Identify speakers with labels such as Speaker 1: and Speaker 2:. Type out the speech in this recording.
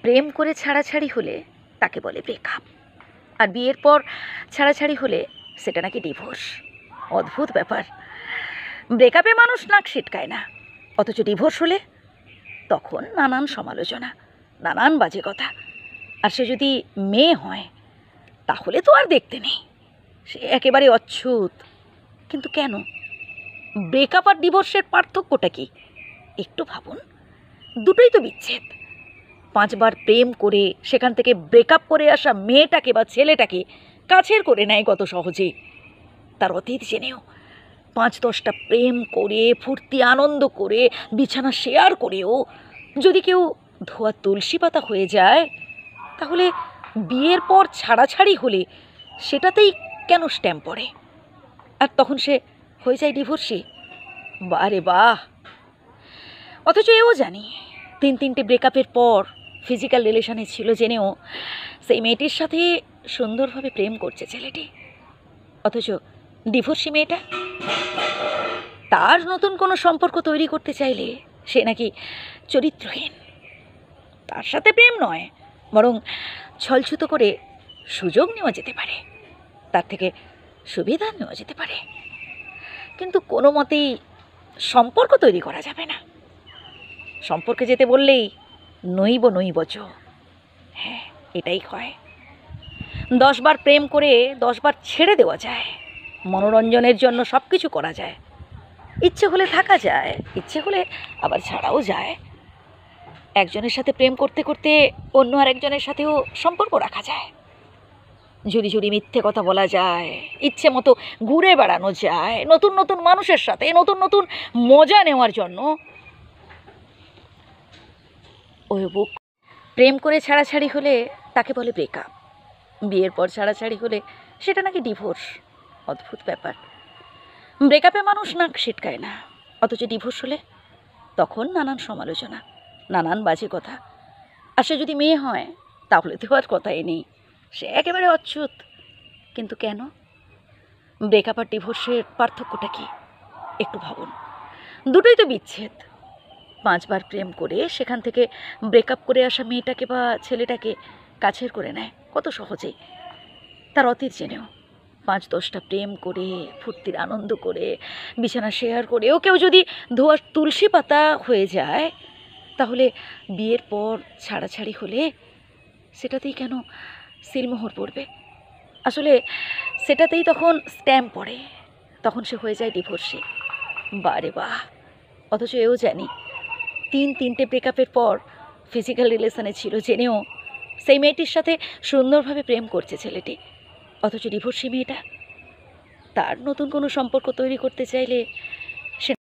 Speaker 1: প্রেম করে ছাড়াছাড়ি হলে তাকে বলে ব্রেকআপ, আর বিয়ের পর ছাড়াছাড়ি হলে সেটা নাকি ডিভোর্স। অদ্ভুত ব্যাপার। ব্রেকআপে মানুষ নাক সিটকায় না, অথচ ডিভোর্স হলে তখন নানান সমালোচনা, নানান বাজে কথা। আর সে যদি মেয়ে হয় তাহলে তো আর দেখতে নেই, সে একেবারে অচ্ছুত। কিন্তু কেন? ব্রেকআপ আর ডিভোর্সের পার্থক্যটা কি একটু ভাবুন। দুটোই তো বিচ্ছেদ। 5 বার প্রেম করে সেখান থেকে ব্রেকআপ করে আসা মেয়েটাকে বা ছেলেটাকে কাছের করে নেয় কত সহজে। তার অতীত জেনেও 5-10টা প্রেম করে ফুর্তি আনন্দ করে বিছানা শেয়ার করেও যদি কেউ ধোয়া তুলসী পাতা হয়ে যায়, তাহলে বিয়ের পর ছাড়াছাড়ি হলে সেটাতেই কেন স্ট্যাম্প পড়ে? আর তখন সে হয়ে যায় ডিভোর্সি। বারে বাহ! অথচ এও জানি 3-3টে ব্রেকআপের পর ফিজিক্যাল রিলেশনে ছিল জেনেও সেই মেয়েটির সাথে সুন্দরভাবে প্রেম করছে ছেলেটি। অথচ ডিভোর্সি মেয়েটা, তার নতুন কোনো সম্পর্ক তৈরি করতে চাইলে সে নাকি চরিত্রহীন। তার সাথে প্রেম নয়, বরং ছলছুত করে সুযোগ নেওয়া যেতে পারে, তার থেকে সুবিধা নেওয়া যেতে পারে, কিন্তু কোনো মতেই সম্পর্ক তৈরি করা যাবে না। সম্পর্কে যেতে বললেই নইব চ। হ্যাঁ, এটাই হয়। 10 বার প্রেম করে 10 বার ছেড়ে দেওয়া যায়। মনোরঞ্জনের জন্য সব কিছু করা যায়। ইচ্ছে হলে থাকা যায়, ইচ্ছে হলে আবার ছাড়াও যায়। একজনের সাথে প্রেম করতে করতে অন্য আরেকজনের সাথেও সম্পর্ক রাখা যায়। ঝুড়ি ঝুড়ি মিথ্যে কথা বলা যায়, ইচ্ছে মতো ঘুরে বেড়ানো যায় নতুন নতুন মানুষের সাথে, নতুন নতুন মজা নেওয়ার জন্য। ওই বুক প্রেম করে ছাড়াছাড়ি হলে তাকে বলে ব্রেকআপ, বিয়ের পর ছাড়াছাড়ি হলে সেটা নাকি ডিভোর্স। অদ্ভুত ব্যাপার। ব্রেকআপে মানুষ নাক সিটকায় না, অথচ ডিভোর্স হলে তখন নানান সমালোচনা, নানান বাজে কথা। আর সে যদি মেয়ে হয় তাহলে তো আর কথাই নেই, সে একেবারে অচ্ছুত। কিন্তু কেন? ব্রেকআপ আর ডিভোর্সের পার্থক্যটা কি একটু ভাবুন। দুটোই তো বিচ্ছেদ। 5 বার প্রেম করে সেখান থেকে ব্রেকআপ করে আসা মেয়েটাকে বা ছেলেটাকে কাছের করে নেয় কত সহজেই, তার অতীত জেনেও। 5-10টা প্রেম করে ফুর্তির আনন্দ করে বিছানা শেয়ার করেও কেউ যদি ধোয়া তুলসী পাতা হয়ে যায়, তাহলে বিয়ের পর ছাড়াছাড়ি হলে সেটাতেই কেন সিলমোহর পড়বে? আসলে সেটাতেই তখন স্ট্যাম্প পড়ে, তখন সে হয়ে যায় ডিভোর্সি। বারে বাহ! অথচ এও জানি 3-3টে ব্রেকআপের পর ফিজিক্যাল রিলেশনে ছিল জেনেও সেই মেয়েটির সাথে সুন্দরভাবে প্রেম করছে ছেলেটি। অথচ ডিভোর্সি মেয়েটা, তার নতুন কোনো সম্পর্ক তৈরি করতে চাইলে